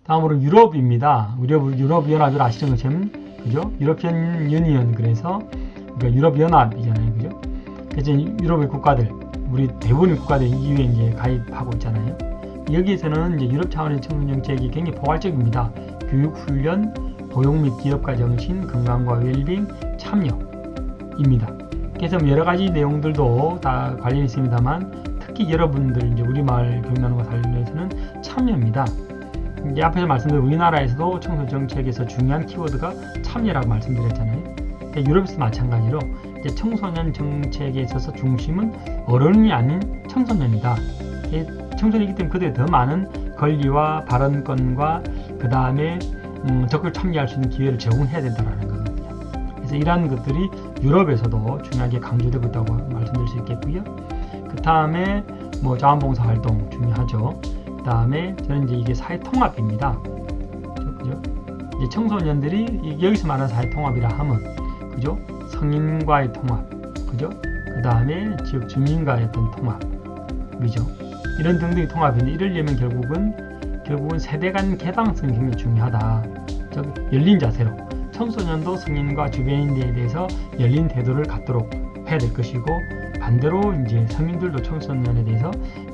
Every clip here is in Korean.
다음으로 유럽입니다. 유럽연합을 아시는 것처럼, 그죠? 유러피언 유니언, 그래서, 그러니까 유럽연합이잖아요. 그죠? 그래서 유럽의 국가들, 우리 대부분의 국가들 EU에 이제 가입하고 있잖아요. 여기에서는 이제 유럽 차원의 청소년 정책이 굉장히 포괄적입니다. 교육, 훈련, 고용 및 기업가 정신, 건강과 웰빙, 참여입니다. 그래서 여러 가지 내용들도 다 관련이 있습니다만, 특히 여러분들 이제 우리마을 교육나눔과 관련해서는 참여입니다. 이제 앞에서 말씀드린 우리나라에서도 청소년 정책에서 중요한 키워드가 참여라고 말씀드렸잖아요. 유럽에서 마찬가지로 이제 청소년 정책에 있어서 중심은 어른이 아닌 청소년이다. 청소년이기 때문에 그들이 더 많은 권리와 발언권과 그 다음에 적극 참여할 수 있는 기회를 제공해야 된다는 거거든요. 그래서 이러한 것들이 유럽에서도 중요하게 강조되고 있다고 말씀드릴 수 있겠고요. 그 다음에 뭐 자원봉사 활동 중요하죠. 그 다음에 저는 이제 이게 사회 통합입니다. 그죠? 이제 청소년들이 여기서 말하는 사회 통합이라 하면, 그죠? 성인과의 통합, 그죠? 그 다음에 지역 주민과의 어떤 통합이죠. 이런 등등의 통합인데, 이러려면 결국은 세대 간 개방성이 굉장히 중요하다. 즉 열린 자세로 청소년도 성인과 주변인들에 대해서 열린 태도를 갖도록 해야 될 것이고, 반대로 이제 성인들도 청소년에 대해서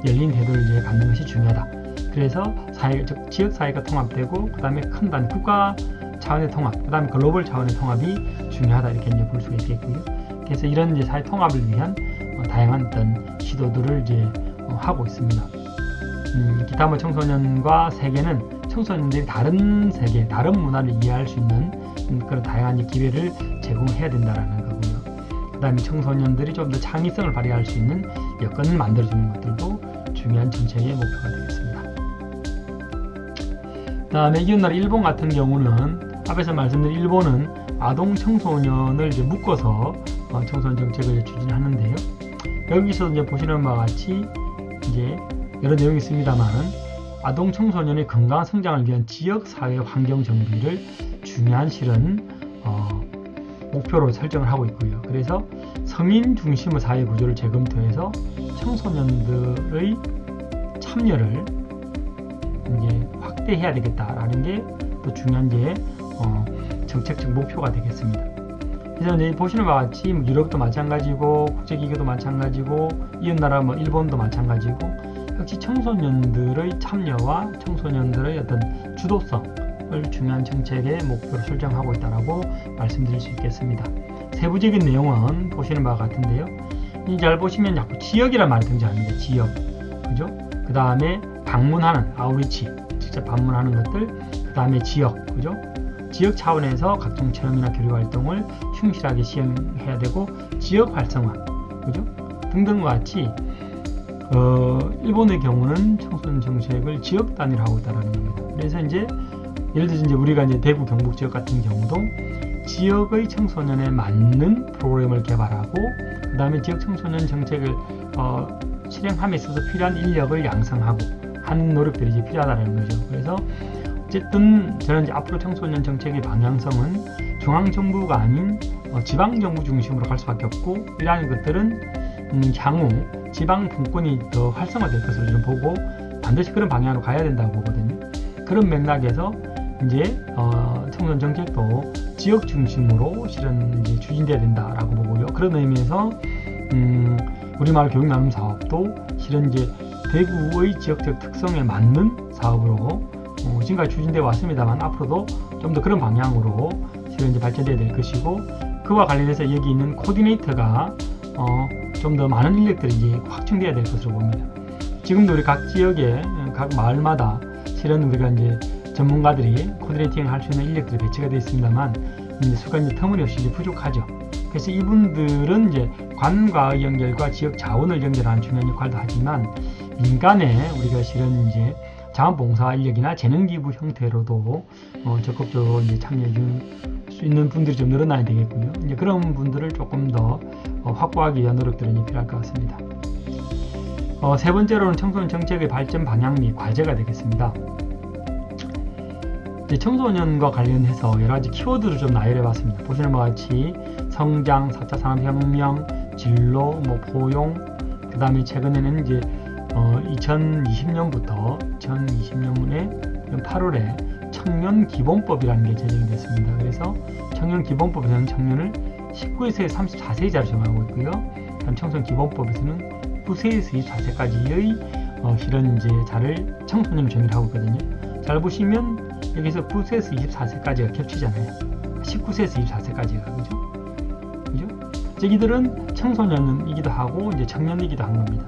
열린 태도를 이제 갖는 것이 중요하다. 그래서 즉 지역 사회가 통합되고, 그 다음에 큰 단 국가 차원의 통합, 그 다음에 글로벌 차원의 통합이 중요하다, 이렇게 이제 볼 수가 있겠고요. 그래서 이런 이제 사회 통합을 위한 다양한 어떤 시도들을 이제 하고 있습니다. 기타 뭐 청소년과 세계는 청소년들이 다른 세계, 다른 문화를 이해할 수 있는 그런 다양한 기회를 제공해야 된다라는 거고요. 그 다음에 청소년들이 좀 더 창의성을 발휘할 수 있는 여건을 만들어주는 것들도 중요한 정책의 목표가 되겠습니다. 그 다음에 이웃나라 일본 같은 경우는 앞에서 말씀드린 일본은 아동 청소년을 이제 묶어서 청소년 정책을 추진하는데요. 여기서 이제 보시는 바와 같이 이제 여러 내용이 있습니다만, 아동 청소년의 건강한 성장을 위한 지역 사회 환경 정비를 중요한 실은 목표로 설정을 하고 있고요. 그래서 성인 중심의 사회 구조를 재검토해서 청소년들의 참여를 이제 확대해야 되겠다라는 게 또 중요한 이제 정책적 목표가 되겠습니다. 그래서 이제 보시는 바와 같이 유럽도 마찬가지고 국제기구도 마찬가지고 이웃나라 뭐 일본도 마찬가지고, 역시 청소년들의 참여와 청소년들의 어떤 주도성을 중요한 정책의 목표로 설정하고 있다라고 말씀드릴 수 있겠습니다. 세부적인 내용은 보시는 바와 같은데요. 잘 보시면 자꾸 지역이라는 말이 등장합니다. 지역, 그죠? 그 다음에 방문하는 아우리치, 직접 방문하는 것들, 그 다음에 지역, 그죠? 지역 차원에서 각종 체험이나 교류 활동을 충실하게 시행해야 되고, 지역 활성화, 그죠? 등등과 같이 일본의 경우는 청소년 정책을 지역 단위로 하고 있다는 겁니다. 그래서 이제 예를 들어서 이제 우리가 이제 대구 경북 지역 같은 경우도 지역의 청소년에 맞는 프로그램을 개발하고, 그 다음에 지역 청소년 정책을 실행함에 있어서 필요한 인력을 양성하고 하는 노력들이 이제 필요하다는 거죠. 그래서 어쨌든 저는 이제 앞으로 청소년 정책의 방향성은 중앙정부가 아닌 지방정부 중심으로 갈 수밖에 없고, 이러한 것들은 향후 지방 분권이 더 활성화될 것으로 저는 보고, 반드시 그런 방향으로 가야 된다고 보거든요. 그런 맥락에서 이제 청소년 정책도 지역 중심으로 실은 이제 추진돼야 된다라고 보고요. 그런 의미에서 우리마을 교육나눔 사업도 실은 이제 대구의 지역적 특성에 맞는 사업으로 지금까지 추진되어 왔습니다만, 앞으로도 좀 더 그런 방향으로 실은 이제 발전돼야 될 것이고, 그와 관련해서 여기 있는 코디네이터가 좀 더 많은 인력들이 이제 확충돼야 될 것으로 봅니다. 지금도 우리 각 지역에 각 마을마다 실은 우리가 이제 전문가들이 코디네이팅 할 수 있는 인력들이 배치가 되어 있습니다만, 이제 수가 이제 터무니없이 이제 부족하죠. 그래서 이분들은 이제 관과의 연결과 지역 자원을 연결하는 중요한 역할도 하지만, 민간에 우리가 실은 이제 자원봉사 인력이나 재능기부 형태로도 적극적으로 이제 참여해 줄 수 있는 분들이 좀 늘어나야 되겠고요. 이제 그런 분들을 조금 더 확보하기 위한 노력들이 필요할 것 같습니다. 세 번째로는 청소년 정책의 발전 방향 및 과제가 되겠습니다. 이제 청소년과 관련해서 여러 가지 키워드를 좀 나열해 봤습니다. 보시는 바와 같이 성장, 4차 산업혁명, 진로, 포용, 그 다음에 최근에는 이제 2020년부터 2020년에 8월에 청년 기본법이라는 게 제정이 됐습니다. 그래서 청년 기본법에서는 청년을 19세에서 34세이자로 정하고 있고요. 청소년 기본법에서는 9세에서 24세까지의 실은 이제 자를 청소년을 정의를 하고 있거든요. 잘 보시면 여기서 9세에서 24세까지가 겹치잖아요. 19세에서 24세까지가 그죠? 저기들은 청소년이기도 하고 이제 청년이기도 한 겁니다.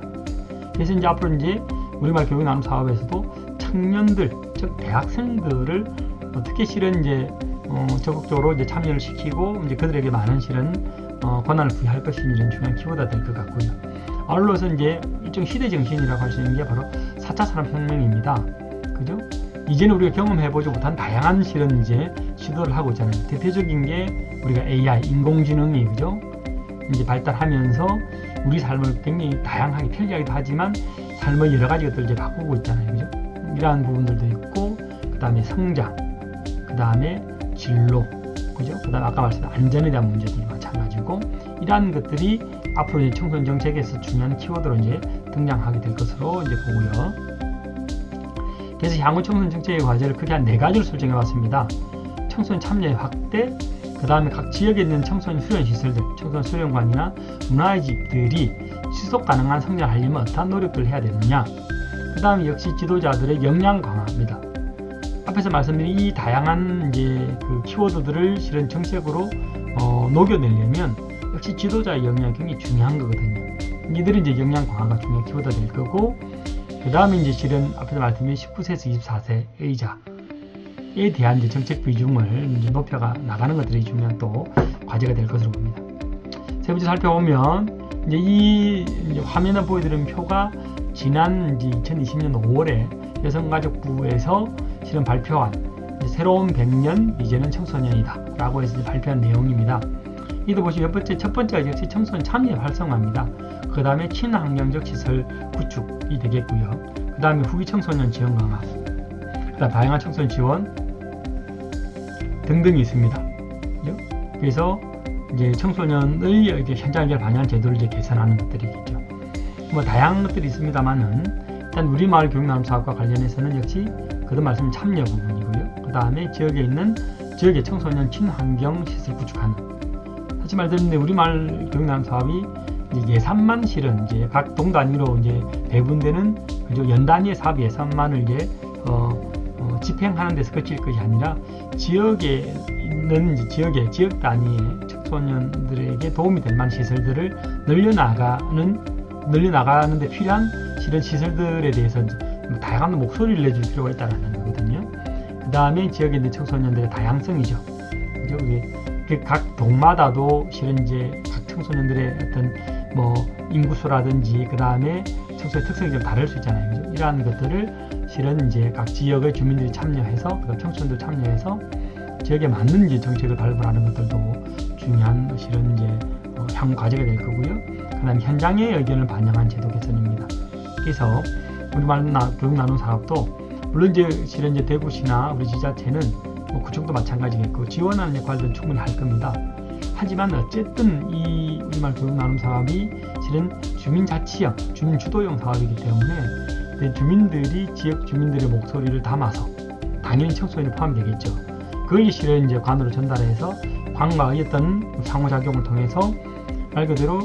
그래서 이제 앞으로 이제 우리말 교육 나눔 사업에서도 청년들, 즉 대학생들을 어떻게 실은 이제 적극적으로 이제 참여를 시키고 이제 그들에게 많은 실은 권한을 부여할 것인지 이런 중요한 키워드가 될 것 같고요. 아울러서 이제 일종 시대 정신이라고 할 수 있는 게 바로 4차 산업혁명입니다. 그죠? 이제는 우리가 경험해보지 못한 다양한 실은 이제 시도를 하고 있잖아요. 대표적인 게 우리가 AI, 인공지능이 그죠? 이제 발달하면서 우리 삶을 굉장히 다양하게 편리하기도 하지만 삶의 여러 가지 것들을 이제 바꾸고 있잖아요. 그죠? 이러한 부분들도 있고, 그 다음에 성장, 그 다음에 진로, 그죠? 그 다음에 아까 말씀드린 안전에 대한 문제들이 마찬가지고, 이러한 것들이 앞으로 이제 청소년 정책에서 중요한 키워드로 이제 등장하게 될 것으로 이제 보고요. 그래서 향후 청소년 정책의 과제를 크게 한 4가지로 설정해 봤습니다. 청소년 참여의 확대, 그 다음에 각 지역에 있는 청소년 수련 시설들, 청소년 수련관이나 문화의 집들이 지속 가능한 성장을 하려면 어떠한 노력들을 해야 되느냐. 그 다음에 역시 지도자들의 역량 강화입니다. 앞에서 말씀드린 이 다양한 이제 그 키워드들을 실은 정책으로 녹여내려면 역시 지도자의 역량이 굉장히 중요한 거거든요. 이들은 이제 역량 강화가 중요한 키워드가 될 거고, 그 다음에 이제 실은 앞에서 말씀드린 19세에서 24세의자에 대한 이제 정책 비중을 이제 높여가 나가는 것들이 중요한 또 과제가 될 것으로 봅니다. 세 번째 살펴보면 이제 이제 화면에 보여드리는 표가 지난 이제 2020년 5월에 여성가족부에서 실은 발표한 새로운 100년 이제는 청소년이다 라고 해서 발표한 내용입니다. 이도 보시면 첫 번째가 역시 청소년 참여 활성화입니다. 그 다음에 친환경적 시설 구축이 되겠고요. 그 다음에 후기 청소년 지원 강화, 그 다음 다양한 청소년 지원 등등이 있습니다. 그죠? 그래서 이제 청소년의 이제 현장 연결 반영한 제도를 이제 개선하는 것들이겠죠. 뭐 다양한 것들이 있습니다만은 일단 우리마을 교육나눔 사업과 관련해서는 역시 거듭 말씀 참여 부분이고요. 그 다음에 지역의 청소년 친환경 시설 구축하는. 다시 말드리는데 우리마을 교육나눔 사업이 예산만 실은 이제 각 동 단위로 이제 배분되는 그죠? 연 단위의 사업 예산만을 이제 집행하는 데서 그칠 것이 아니라 지역에 있는 이제 지역 단위의 청소년들에게 도움이 될 만한 시설들을 늘려나가는 데 필요한 실은 시설들에 대해서 다양한 목소리를 내줄 필요가 있다는 거거든요. 그 다음에 지역에 있는 청소년들의 다양성이죠. 그죠? 각 동마다도 실은 이제 각 청소년들의 어떤 뭐 인구수라든지 그 다음에 청소년 특성이 좀 다를 수 있잖아요. 그죠? 이러한 것들을 실은 이제 각 지역의 주민들이 참여해서 그 청소년들 참여해서 지역에 맞는 이제 정책을 발굴하는 것들도 중요한 실은 이제 향후 과제가 될 거고요. 그 다음에 현장의 의견을 반영한 제도 개선입니다. 그래서 우리말 교육 나눔 사업도 물론 이제 실은 이제 대구시나 우리 지자체는 뭐 구청도 마찬가지겠고 지원하는 역할들은 충분히 할 겁니다. 하지만 어쨌든 이 우리말 교육 나눔 사업이 실은 주민자치형, 주민주도형 사업이기 때문에 주민들이 지역 주민들의 목소리를 담아서 당연히 청소년이 포함되겠죠. 그것이 실은 이제 관으로 전달해서 관과의 어떤 상호작용을 통해서 말 그대로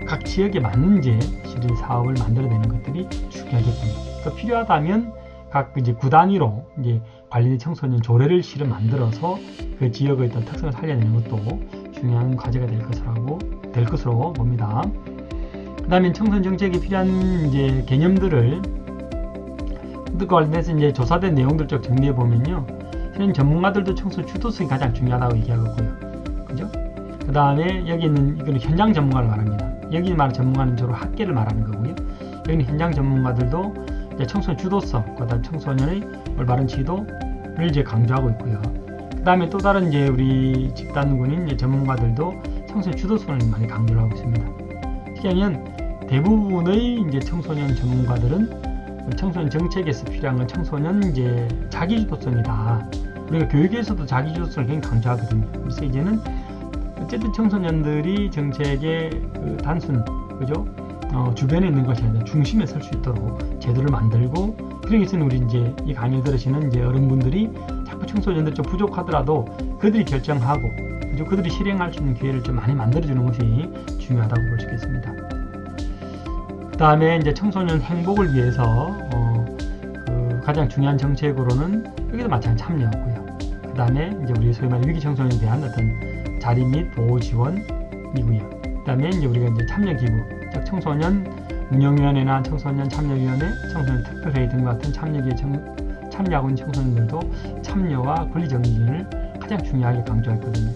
각 지역에 맞는 이제 실은 사업을 만들어내는 것들이 중요하겠습니다. 또 필요하다면 각 이제 구 단위로 이제 관련된 청소년 조례를 실은 만들어서 그 지역의 어떤 특성을 살려내는 것도 중요한 과제가 될 것으로 봅니다. 그 다음에 청소년 정책에 필요한 이제 개념들을 관련해서 이제 조사된 내용들 쪽 정리해 보면요, 실은 전문가들도 청소년 주도성이 가장 중요하다고 얘기하고요, 그죠? 그 다음에 여기 있는 이거는 현장 전문가를 말합니다. 여기 말하는 전문가는 주로 학계를 말하는 거고요. 여기는 현장 전문가들도 이제 청소년 주도성, 그다음 청소년의 올바른 지도를 이제 강조하고 있고요. 그 다음에 또 다른 이제 우리 집단군인 이제 전문가들도 청소년 주도성을 많이 강조를 하고 있습니다. 특히하면 대부분의 이제 청소년 전문가들은 청소년 정책에서 필요한 건 청소년 이제 자기주도성이다. 우리가 교육에서도 자기주도성을 굉장히 강조하거든요. 그래서 이제는 어쨌든 청소년들이 정책의 그 단순, 그죠? 주변에 있는 것이 아니라 중심에 설 수 있도록 제도를 만들고, 그러기 위해서는 우리 이제 이 강의를 들으시는 이제 어른분들이 자꾸 청소년들 좀 부족하더라도 그들이 결정하고, 그죠? 그들이 실행할 수 있는 기회를 좀 많이 만들어주는 것이 중요하다고 볼 수 있겠습니다. 그 다음에 이제 청소년 행복을 위해서 가장 중요한 정책으로는 여기도 마찬가지 참여고요. 그 다음에 이제 우리 소위 말하는 위기 청소년에 대한 어떤 자리 및 보호 지원이고요. 그 다음에 이제 우리가 이제 참여 기구, 즉 청소년 운영위원회나 청소년 참여위원회, 청소년 특별회의 등 같은 참여기에 참여하고 있는 청소년들도 참여와 권리 정의를 가장 중요하게 강조했거든요.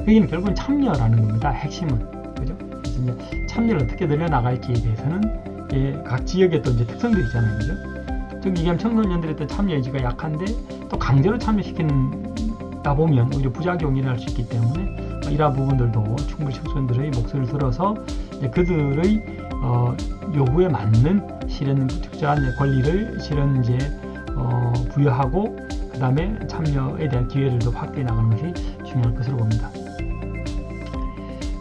여기는 결국은 참여라는 겁니다. 핵심은, 그죠? 그래서 이제 참여를 어떻게 늘려나갈지에 대해서는 각 지역의 또 이제 특성들이 있잖아요, 그죠? 즉 이게 청소년들의 또 참여 의지가 약한데 또 강제로 참여시키다 보면 오히려 부작용이 일어날 수 있기 때문에 이러한 부분들도 충분히 청소년들의 목소리를 들어서 그들의 요구에 맞는 실현 특정한 권리를 실현 이제 부여하고, 그 다음에 참여에 대한 기회를 더 확대해 나가는 것이 중요할 것으로 봅니다.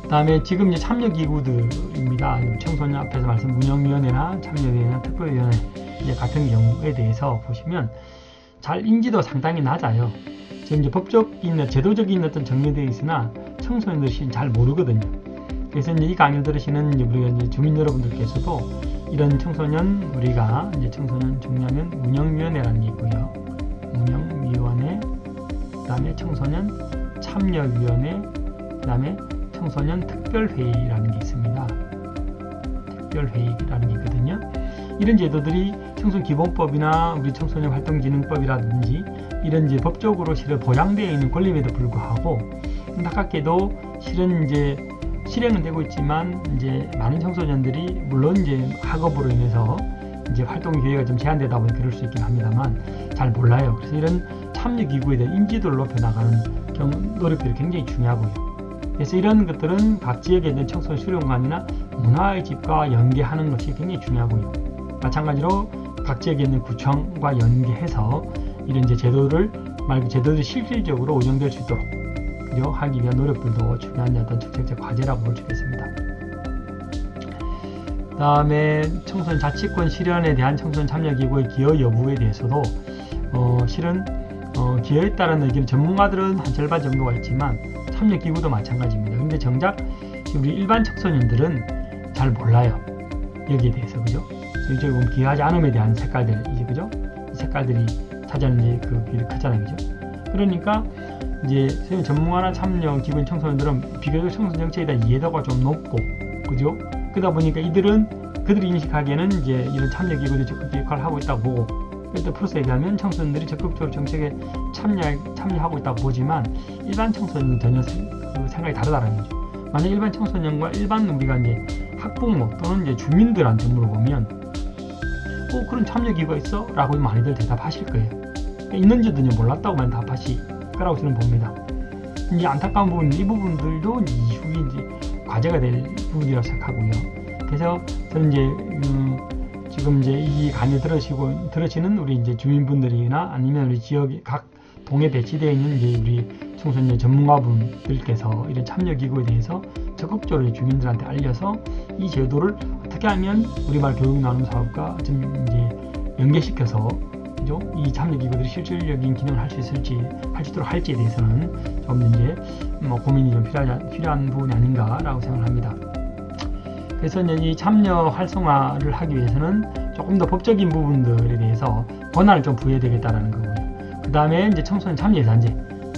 그 다음에 지금 이제 참여 기구들입니다. 청소년 앞에서 말씀 운영위원회나 참여위원회나 특별위원회 이제 같은 경우에 대해서 보시면 잘 인지도 상당히 낮아요. 지금 이제 법적인 제도적인 어떤 정리되어 있으나 청소년들이 잘 모르거든요. 그래서 이제 이 강의를 들으시는 이제 우리가 이제 주민 여러분들께서도 이런 청소년, 우리가 이제 청소년 중요하면 운영위원회라는 게 있고요. 운영위원회, 그 다음에 청소년 참여위원회, 그 다음에 청소년 특별회의라는 게 있습니다. 특별회의라는 게 있거든요. 이런 제도들이 청소년기본법이나 우리 청소년 활동진흥법이라든지 이런 이제 법적으로 실은 보장되어 있는 권리임에도 불구하고, 안타깝게도 실은 이제 실행은 되고 있지만 이제 많은 청소년들이 물론 이제 학업으로 인해서 이제 활동 기회가 좀 제한되다 보니 그럴 수 있긴 합니다만 잘 몰라요. 그래서 이런 참여 기구에 대한 인지도를 높여 나가는 노력들이 굉장히 중요하고요. 그래서 이런 것들은 각 지역에 있는 청소년 수련관이나 문화의 집과 연계하는 것이 굉장히 중요하고요. 마찬가지로 각 지역에 있는 구청과 연계해서 이런 이제 제도들이 실질적으로 운영될 수 있도록 하기 위한 노력들도 중요한 어떤 정책적 과제라고 볼 수 있겠습니다. 그 다음에 청소년 자치권 실현에 대한 청소년 참여기구의 기여 여부에 대해서도 실은 기여에 따른 의견, 전문가들은 한 절반 정도가 있지만 참여기구도 마찬가지입니다. 근데 정작 우리 일반 청소년들은 잘 몰라요. 여기에 대해서, 그죠? 저기 보면 기여하지 않음에 대한 색깔들, 이제, 그죠? 이 색깔들이 차지하는 이제 그 길이 크잖아요, 그죠? 그러니까 이제 전문가나 참여 기구인 청소년들은 비교적 청소년 정책에 대한 이해도가 좀 높고, 그죠? 그러다 보니까 그들이 인식하기에는 이제 이런 참여 기구들이 적극 역할을 하고 있다고 보고, 또 플러스에 비하면 청소년들이 적극적으로 정책에 참여하고 있다고 보지만 일반 청소년은 전혀 생각이 다르다는 거죠. 만약 일반 청소년과 일반 우리가 이제 학부모 또는 이제 주민들한테 물어보면 그런 참여 기구가 있어? 라고 많이들 대답하실 거예요. 있는지도 몰랐다고만 답하시 거라고 저는 봅니다. 이제 안타까운 부분은 이 부분들도 이후에 이제 과제가 될 부분이라고 생각하고요. 그래서 저는 이제 지금 이제 이 강의 들으시는 우리 이제 주민분들이나 아니면 우리 지역의 각 동에 배치되어 있는 이제 우리 청소년 전문가분들께서 이런 참여 기구에 대해서 적극적으로 주민들한테 알려서 이 제도를 어떻게 하면 우리말 교육 나눔 사업과 좀 이제 연계시켜서 이 참여 기구들이 실질적인 기능을 할 수 있도록 할지에 대해서는 좀 이제 고민이 좀 필요한 부분이 아닌가라고 생각합니다. 그래서 이제 이 참여 활성화를 하기 위해서는 조금 더 법적인 부분들에 대해서 권한을 좀 부여해야 되겠다라는 거고요. 그 다음에 이제 청소년 참여예산제,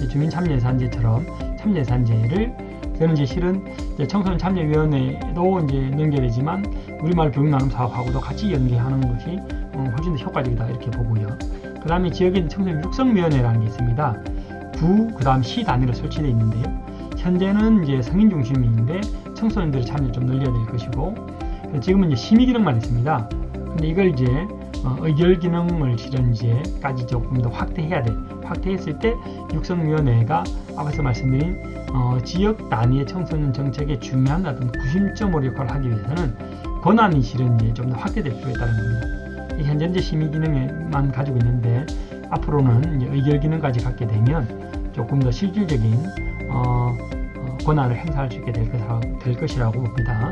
주민 참여예산제처럼 참여예산제를 저는 이제 실은 이제 청소년 참여위원회도 이제 연계되지만 우리말 교육 나눔 사업하고도 같이 연계하는 것이 훨씬 더 효과적이다 이렇게 보고요. 그 다음에 지역에 있는 청소년 육성위원회라는 게 있습니다. 그 다음 시 단위로 설치되어 있는데요. 현재는 이제 성인 중심인데 청소년들의 참여를 좀 늘려야 될 것이고, 지금은 이제 심의 기능만 있습니다. 근데 이걸 이제 의결 기능을 실은 이제까지 조금 더 확대해야 돼. 확대했을 때 육성위원회가 앞에서 말씀드린 지역 단위의 청소년 정책에 중요한 어떤 구심점으로 역할을 하기 위해서는 권한이 실은 이제 좀 더 확대될 필요가 있다는 겁니다. 현재 이제 심의 기능만 가지고 있는데 앞으로는 이제 의결 기능까지 갖게 되면 조금 더 실질적인 권한을 행사할 수 있게 될 것이라고 봅니다.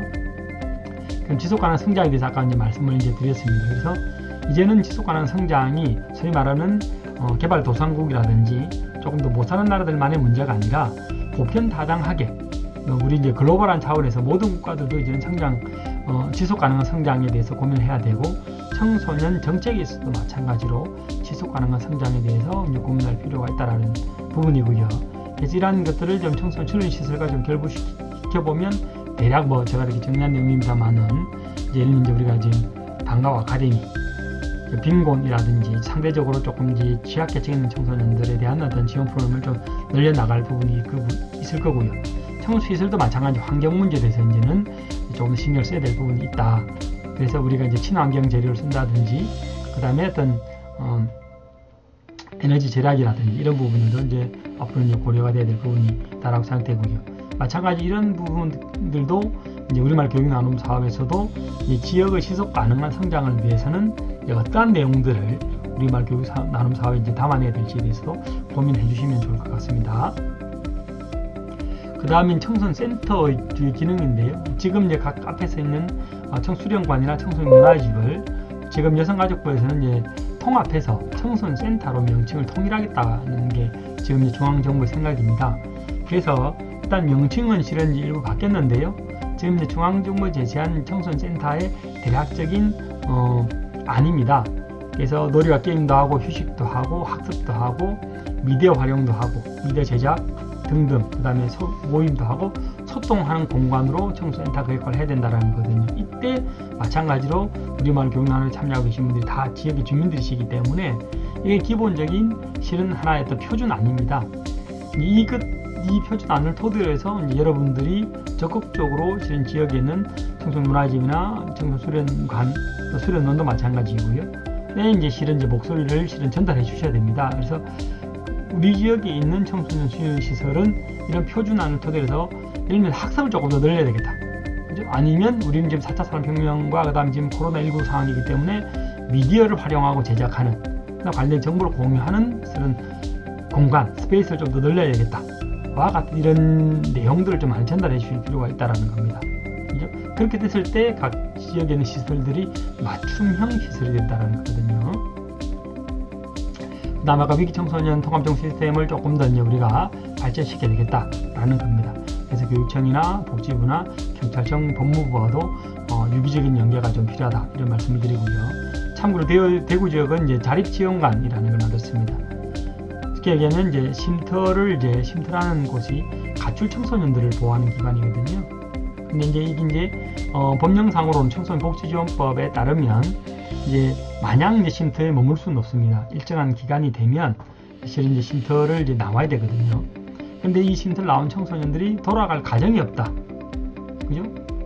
그럼 지속가능한 성장에 대해서 아까 이제 말씀을 이제 드렸습니다. 그래서 이제는 지속가능한 성장이 소위 말하는 개발도상국이라든지 조금 더 못사는 나라들만의 문제가 아니라 보편다당하게 우리 이제 글로벌한 차원에서 모든 국가들도 이제는 지속가능한 성장에 대해서 고민을 해야 되고, 청소년 정책에서도 마찬가지로 지속가능한 성장에 대해서 이제 고민할 필요가 있다라는 부분이고요. 그래서 이러한 것들을 좀 청소년 출연시설과 좀 결부시켜보면 대략 제가 이렇게 정리한 내용입니다만은, 예를 이제 우리가 지금 방과후 아카데미, 빈곤이라든지 상대적으로 조금 이제 취약계층 있는 청소년들에 대한 어떤 지원 프로그램을 좀 늘려나갈 부분이 있을 거고요. 청소시설도 마찬가지 환경 문제에 대해서 이제는 조금 신경을 써야 될 부분이 있다. 그래서 우리가 이제 친환경 재료를 쓴다든지, 그 다음에 어떤 에너지 절약이라든지 이런 부분들도 이제 앞으로 이제 고려가 돼야 될 부분이 있다라고 생각되고요. 마찬가지 이런 부분들도 이제 우리말 교육 나눔 사업에서도 이 지역의 지속 가능한 성장을 위해서는 어떠한 내용들을 우리말 교육 나눔 사업에 이제 담아내야 될지에 대해서도 고민해 주시면 좋을 것 같습니다. 그 다음인 청소년 센터의 주요 기능인데요. 지금 이제 각 앞에서 있는 청수련관이나 청소년 문화집을 지금 여성가족부에서는 이제 통합해서 청소년 센터로 명칭을 통일하겠다는 게 지금 이제 중앙정부의 생각입니다. 그래서 일단 명칭은 실은 일부 바뀌었는데요. 지금 이제 중앙정부가 제시한 청소년 센터의 대략적인 안입니다. 그래서 놀이와 게임도 하고 휴식도 하고 학습도 하고 미디어 활용도 하고 미디어 제작 등등, 그 다음에 모임도 하고 소통하는 공간으로 청소센터 그 역할을 해야 된다는 거거든요. 이때 마찬가지로 우리말 교육나눔에 참여하고 계신 분들이 다 지역의 주민들이시기 때문에 이게 기본적인 실은 하나의 또 표준안입니다. 이 표준안을 토대로 해서 이제 여러분들이 적극적으로 실은 지역에 있는 청소문화집이나 청소수련관, 수련원도 마찬가지이고요. 네, 이제 실은 이제 목소리를 실은 전달해 주셔야 됩니다. 그래서 우리 지역에 있는 청소년 수련시설은 이런 표준안을 토대로 해서 예를 들면 학습을 조금 더 늘려야 되겠다. 그죠? 아니면 우리는 지금 4차 산업혁명과 그 다음 지금 코로나19 상황이기 때문에 미디어를 활용하고 제작하는 관련 정보를 공유하는 그런 공간, 스페이스를 좀 더 늘려야겠다. 와 같은 이런 내용들을 좀 많이 전달해 주실 필요가 있다는 겁니다. 그죠? 그렇게 됐을 때 각 지역에 있는 시설들이 맞춤형 시설이 된다는 거거든요. 그 다음에 아까 위기 청소년 통합정 시스템을 조금 더 우리가 발전시켜야 되겠다라는 겁니다. 그래서 교육청이나 복지부나 경찰청, 법무부와도 유기적인 연계가 좀 필요하다 이런 말씀을 드리고요. 참고로 대구 지역은 이제 자립지원관이라는 걸 만들었습니다. 쉽게 얘기하면 이제 쉼터라는 곳이 가출 청소년들을 보호하는 기관이거든요. 근데 이게 법령상으로는 청소년복지지원법에 따르면 이제 마냥 이제 쉼터에 머물 수는 없습니다. 일정한 기간이 되면 실은 이제 쉼터를 이제 나와야 되거든요. 근데 이 쉼터를 나온 청소년들이 돌아갈 가정이 없다. 그죠?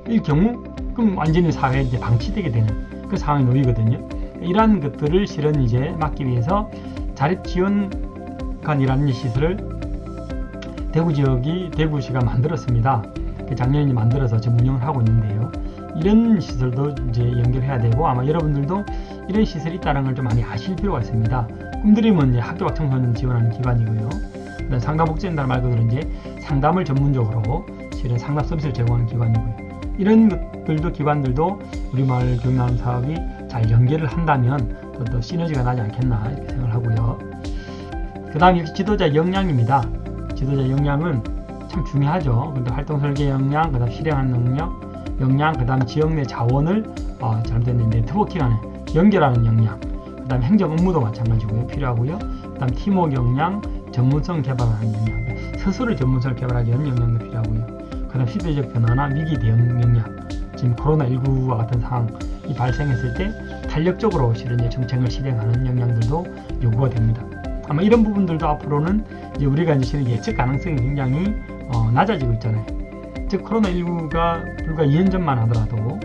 이 경우 그럼 완전히 사회에 이제 방치되게 되는 그 상황이 놓이거든요. 이러한 것들을 실은 이제 막기 위해서 자립지원관이라는 시설을 대구시가 만들었습니다. 작년에 만들어서 지금 운영을 하고 있는데요. 이런 시설도 이제 연결해야 되고, 아마 여러분들도 이런 시설이 있다는 걸 좀 많이 아실 필요가 있습니다. 꿈드림은 이제 학교 밖 청소년 지원하는 기관이고요. 상담복지센터 말 그대로 이제 상담을 전문적으로 실은 상담 서비스를 제공하는 기관이고요. 이런 것들도 기관들도 우리마을 교육나눔 사업이 잘 연계를 한다면 더 시너지가 나지 않겠나 이렇게 생각을 하고요. 그 다음 역시 지도자 역량입니다. 지도자 역량은 참 중요하죠. 근데 활동 설계 역량, 그 다음 실행하는 역량, 그 다음 지역 내 자원을 잘못된 네트워킹하는 연결하는 역량, 그 다음 행정 업무도 마찬가지고요. 필요하고요. 그 다음 팀워크 역량, 전문성 개발하는 역량, 스스로 전문성을 개발하기 위한 역량도 필요하고요. 그 다음 시대적 변화나 위기 대응 역량, 지금 코로나19와 같은 상황이 발생했을 때 탄력적으로 실은 정책을 실행하는 역량들도 요구가 됩니다. 아마 이런 부분들도 앞으로는 이제 우리가 이제 실은 예측 가능성이 굉장히 낮아지고 있잖아요. 즉 코로나19가 불과 2년 전만 하더라도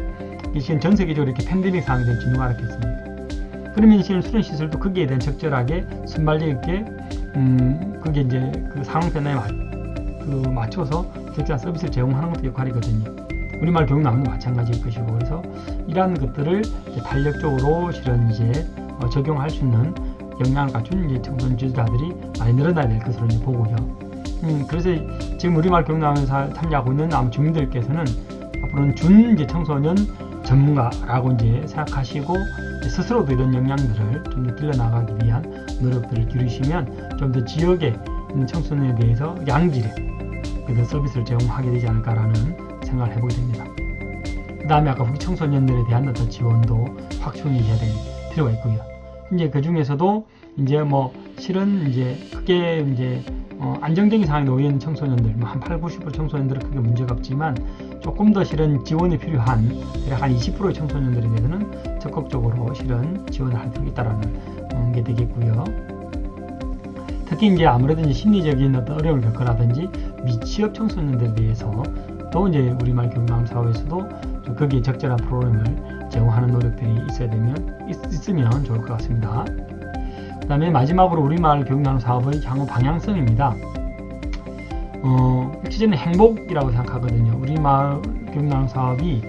지금 전 세계적으로 이렇게 팬데믹 상황이 될지 누가 알았겠습니까? 그러면 지금 수련시설도 거기에 대한 적절하게 순발력 있게 그게 이제 그 상황 변화에 맞춰서 적절한 서비스를 제공하는 것도 역할이거든요. 우리말 교육나눔도 마찬가지일 것이고, 그래서 이러한 것들을 이제 탄력적으로 실은 이제 적용할 수 있는 역량을 갖춘 이제 청소년 지도자들이 많이 늘어나야 될 것으로 이제 보고요. 그래서 지금 우리말 교육나눔에 참여하고 있는 아마 주민들께서는 앞으로는 이제 청소년 전문가라고 이제 생각하시고 스스로도 이런 역량들을 좀 더 길러나가기 위한 노력들을 기르시면 좀 더 지역에 있는 청소년에 대해서 양질의 그런 서비스를 제공하게 되지 않을까라는 생각을 해보게 됩니다. 그 다음에 아까 후기 청소년들에 대한 어떤 지원도 확충이 돼야 될 필요가 있고요. 이제 그 중에서도 이제 뭐 실은 이제 크게 이제 안정적인 상황에 놓여 있는 청소년들, 한 80~90% 청소년들은 크게 문제가 없지만 조금 더 실은 지원이 필요한 대략 한 20%의 청소년들에 대해서는 적극적으로 실은 지원을 할 필요가 있다라는 게 되겠고요. 특히 이제 아무래도 이제 심리적인 어떤 어려움을 겪거나든지 미취업 청소년들에 대해서 또 이제 우리말 교육나눔 사업에서도 거기에 적절한 프로그램을 제공하는 노력들이 있으면 좋을 것 같습니다. 그 다음에 마지막으로 우리말 교육나눔 사업의 향후 방향성입니다. 일차적으로 행복이라고 생각하거든요. 우리말 교육나눔 사업이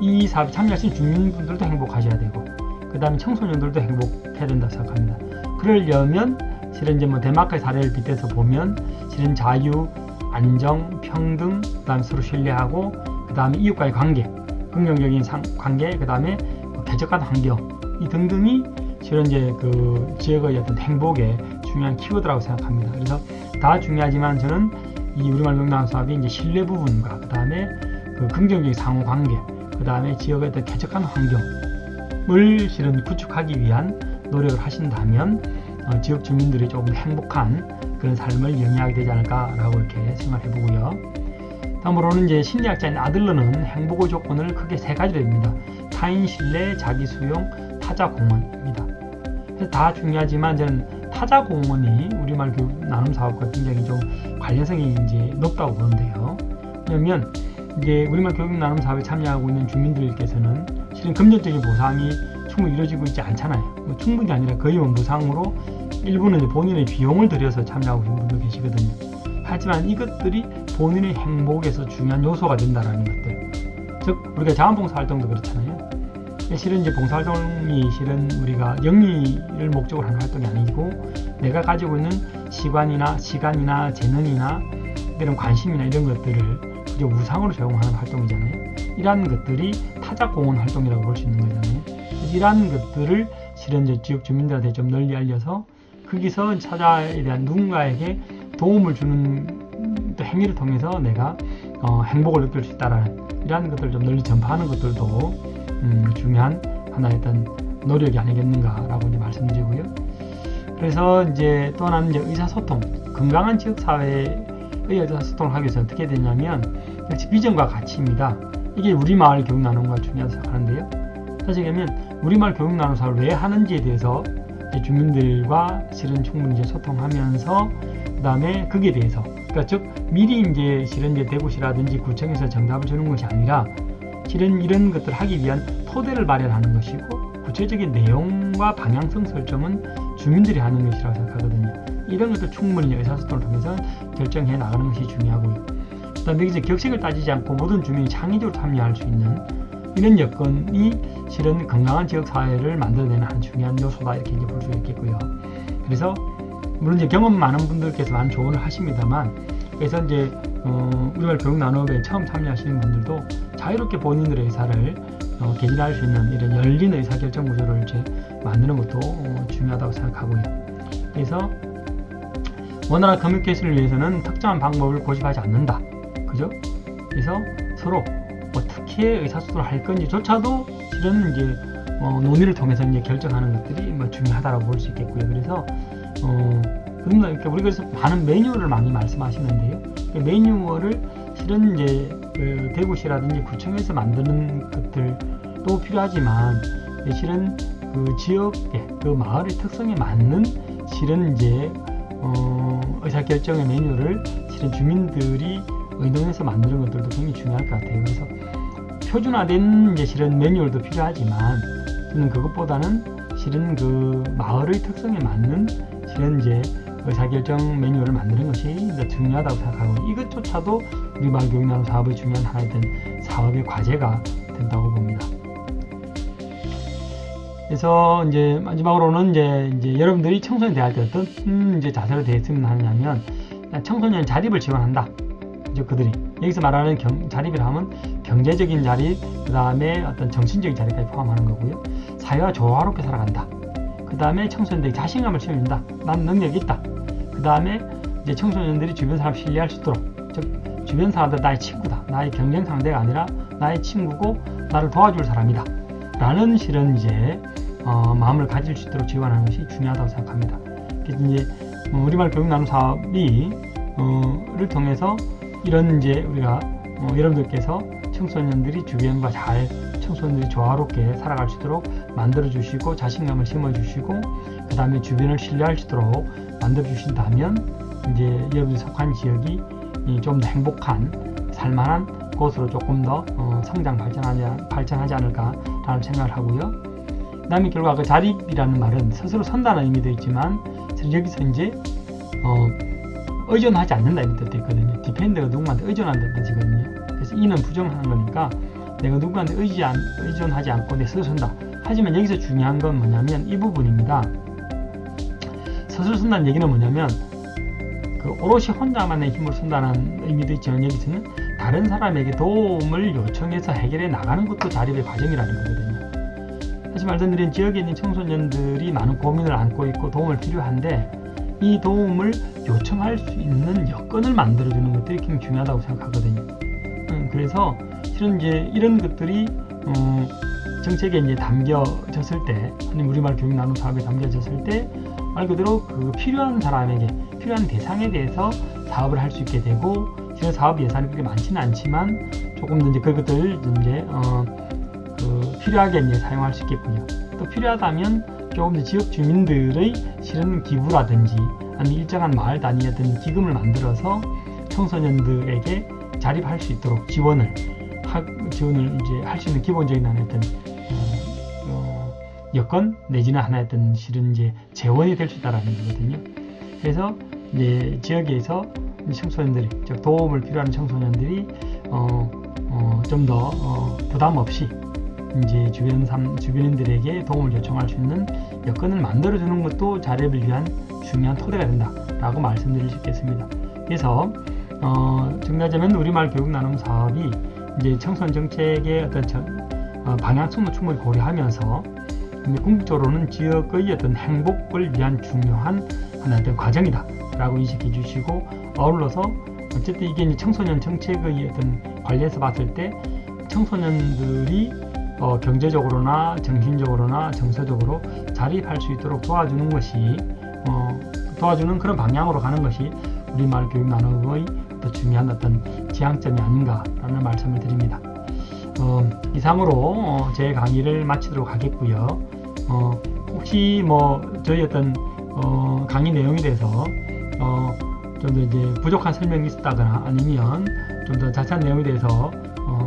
이 사업에 참여하신 주민분들도 행복하셔야 되고 그 다음에 청소년들도 행복해야 된다고 생각합니다. 그러려면 실은 이제 뭐 덴마크의 사례를 빗대서 보면 실은 자유, 안정, 평등, 그 다음에 서로 신뢰하고 그 다음에 이웃과의 관계, 긍정적인 관계, 그 다음에 쾌적한 환경 이 등등이 실은 이제 그 지역의 어떤 행복의 중요한 키워드라고 생각합니다. 그래서 다 중요하지만 저는 이 우리말 교육나눔 사업이 이제 신뢰 부분과 그 다음에 그 긍정적인 상호 관계, 그 다음에 지역의 어떤 쾌적한 환경을 실은 구축하기 위한 노력을 하신다면 지역 주민들이 조금 더 행복한 그런 삶을 영위하게 되지 않을까라고 이렇게 생각해 보고요. 다음으로는 이제 심리학자인 아들러는 행복의 조건을 크게 세 가지로 됩니다. 타인 신뢰, 자기 수용, 타자 공헌입니다. 그래서 다 중요하지만 저는 타자 공헌이 우리말 교육 나눔 사업과 굉장히 좀 관련성이 이제 높다고 보는데요. 왜냐하면 이제 우리말 교육 나눔 사업에 참여하고 있는 주민들께서는 실은 금전적인 보상이 충분히 이루어지고 있지 않잖아요. 뭐 충분히 아니라 거의 무상으로 일부는 이제 본인의 비용을 들여서 참여하고 있는 분도 계시거든요. 하지만 이것들이 본인의 행복에서 중요한 요소가 된다라는 것들. 즉 우리가 자원봉사 활동도 그렇잖아요. 실은 이제 봉사활동이 실은 우리가 영리를 목적으로 하는 활동이 아니고 내가 가지고 있는 시간이나 재능이나 이런 관심이나 이런 것들을 이제 우상으로 제공하는 활동이잖아요. 이러한 것들이 타자 공헌 활동이라고 볼 수 있는 거잖아요. 이러한 것들을 실은 이제 지역 주민들한테 좀 널리 알려서 거기서 타자에 대한 누군가에게 도움을 주는 또 행위를 통해서 내가 행복을 느낄 수 있다라는 이러한 것들을 좀 널리 전파하는 것들도 중요한 하나의 어떤 노력이 아니겠는가라고 이제 말씀드리고요. 그래서 이제 또 하나는 이제 의사소통, 건강한 지역사회의 의사소통을 하기 위해서 어떻게 되냐면 비전과 가치입니다. 이게 우리마을 교육나눔과 중요하다고 생각하는데요. 사실 그러면 우리마을 교육나눔 사업을 왜 하는지에 대해서 주민들과 실은 충분히 이제 소통하면서 그 다음에 거기에 대해서 그러니까 즉 미리 이제 실은 이제 대구시라든지 구청에서 정답을 주는 것이 아니라 실은 이런 것들을 하기 위한 토대를 마련하는 것이고 구체적인 내용과 방향성 설정은 주민들이 하는 것이라고 생각하거든요. 이런 것들 충분히 의사소통을 통해서 결정해 나가는 것이 중요하고요. 그 다음에 이제 격식을 따지지 않고 모든 주민이 창의적으로 참여할 수 있는 이런 여건이 실은 건강한 지역사회를 만들어내는 한 중요한 요소다 이렇게 이제 볼 수 있겠고요. 그래서 물론 이제 경험 많은 분들께서 많은 조언을 하십니다만 그래서 이제 우리말 교육 나눔에 처음 참여하시는 분들도 자유롭게 본인들의 의사를 개진할 수 있는 이런 열린 의사결정 구조를 이제 만드는 것도 중요하다고 생각하고요. 그래서 원활한 커뮤니케이션을 위해서는 특정한 방법을 고집하지 않는다. 그죠? 그래서 서로 어떻게 의사소통을 할 건지조차도 실은 이제 논의를 통해서 이제 결정하는 것들이 중요하다고 볼 수 있겠고요. 그래서 그러니까 우리가 그래서 많은 매뉴얼을 많이 말씀하시는데요. 그 매뉴얼을 실은 이제 대구시라든지 구청에서 만드는 것들도 필요하지만 실은 그 지역의 그 마을의 특성에 맞는 실은 이제 의사결정의 매뉴얼을 실은 주민들이 의논해서 만드는 것들도 굉장히 중요할 것 같아요. 그래서 표준화된 이제 실은 매뉴얼도 필요하지만 저는 그것보다는 실은 그 마을의 특성에 맞는 실은 이제 의사결정 매뉴얼을 만드는 것이 더 중요하다고 생각하고 이것조차도 우리 마을 교육나눔 사업의 중요한 하나의 사업의 과제가 된다고 봅니다. 그래서 이제 마지막으로는 이제 여러분들이 청소년 대할 때 어떤 이제 자세로 대했으면 하냐면 청소년 자립을 지원한다. 그죠? 그들이 여기서 말하는 자립이라 하면 경제적인 자립, 그 다음에 어떤 정신적인 자립까지 포함하는 거고요. 사회와 조화롭게 살아간다. 그 다음에 청소년들이 자신감을 키워준다. 난 능력이 있다. 그 다음에 이제 청소년들이 주변 사람 신뢰할 수 있도록, 즉 주변 사람들 나의 친구다. 나의 경쟁 상대가 아니라 나의 친구고 나를 도와줄 사람이다. 라는 실은 이제 마음을 가질 수 있도록 지원하는 것이 중요하다고 생각합니다. 그래서 이제 우리말 교육 나눔 사업이 를 통해서 이런 이제 우리가 여러분들께서 청소년들이 주변과 잘 청소년들이 조화롭게 살아갈 수 있도록 만들어 주시고 자신감을 심어 주시고 그 다음에 주변을 신뢰할 수 있도록 만들어 주신다면 이제 여러분이 속한 지역이 좀 더 행복한 살만한 곳으로 조금 더 성장 발전하지 않을까라는 생각을 하고요. 그 다음에 결과 그 자립이라는 말은 스스로 선다는 의미도 있지만 여기서 이제 의존하지 않는다 이런 뜻도 있거든요. 디펜드가 누군가한테 의존한다는 뜻이거든요. 그래서 이는 부정하는 거니까 내가 누구한테 의존하지 않고 내 스스로 선다. 하지만 여기서 중요한 건 뭐냐면 이 부분입니다. 스스로 선다는 얘기는 뭐냐면 그 오롯이 혼자만의 힘으로 선다는 의미도 있지만 여기서는 다른 사람에게 도움을 요청해서 해결해 나가는 것도 자립의 과정이라는 거거든요. 다시 말씀드린 지역에 있는 청소년들이 많은 고민을 안고 있고 도움을 필요한데 이 도움을 요청할 수 있는 여건을 만들어주는 것들이 굉장히 중요하다고 생각하거든요. 그래서 실은 이제 이런 것들이 정책에 이제 담겨졌을 때, 아니면 우리말 교육 나눔 사업에 담겨졌을 때 말 그대로 그 필요한 사람에게, 필요한 대상에 대해서 사업을 할 수 있게 되고, 실은 사업 예산이 그렇게 많지는 않지만 조금 더 이제 그것들 이제 필요하게 이제 사용할 수 있겠고요. 또 필요하다면 조금 더 지역 주민들의 실은 기부라든지 아니면 일정한 마을 단위의 어떤 기금을 만들어서 청소년들에게 자립할 수 있도록 지원을 이제 할 수 있는 기본적인 하나의 어떤 여건 내지는 하나의 어떤 실은 이제 재원이 될 수 있다라는 거거든요. 그래서 이제 지역에서 청소년들이, 즉 도움을 필요한 청소년들이 좀 더 부담 없이 이제 주변인들에게 도움을 요청할 수 있는 여건을 만들어주는 것도 자립을 위한 중요한 토대가 된다라고 말씀드릴 수 있겠습니다. 그래서 정리하자면 우리말 교육 나눔 사업이 이제 청소년 정책의 어떤 방향성도 충분히 고려하면서 궁극적으로는 지역의 어떤 행복을 위한 중요한 하나의 어떤 과정이다라고 인식해 주시고, 아울러서 어쨌든 이게 이제 청소년 정책의 어떤 관련해서 봤을 때 청소년들이 경제적으로나 정신적으로나 정서적으로 자립할 수 있도록 도와주는 것이 도와주는 그런 방향으로 가는 것이 우리말 교육 나눔의 또 중요한 어떤 지향점이 아닌가라는 말씀을 드립니다. 이상으로 제 강의를 마치도록 하겠고요. 혹시 뭐 저희 어떤 강의 내용에 대해서 좀 더 이제 부족한 설명이 있었다거나 아니면 좀 더 자세한 내용에 대해서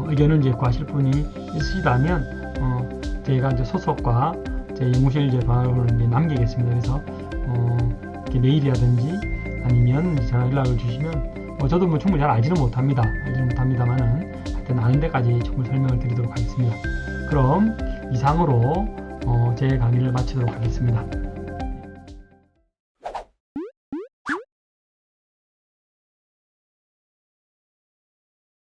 의견을 이제 구하실 분이 있으시다면 저희가 이제 소속과 제 연구실 이제 번호를 이제 남기겠습니다. 그래서 이렇게 메일이라든지 아니면 전화 연락을 주시면 저도 뭐 충분히 잘 알지는 못합니다만은 하여튼 아는 데까지 충분히 설명을 드리도록 하겠습니다. 그럼 이상으로 제 강의를 마치도록 하겠습니다.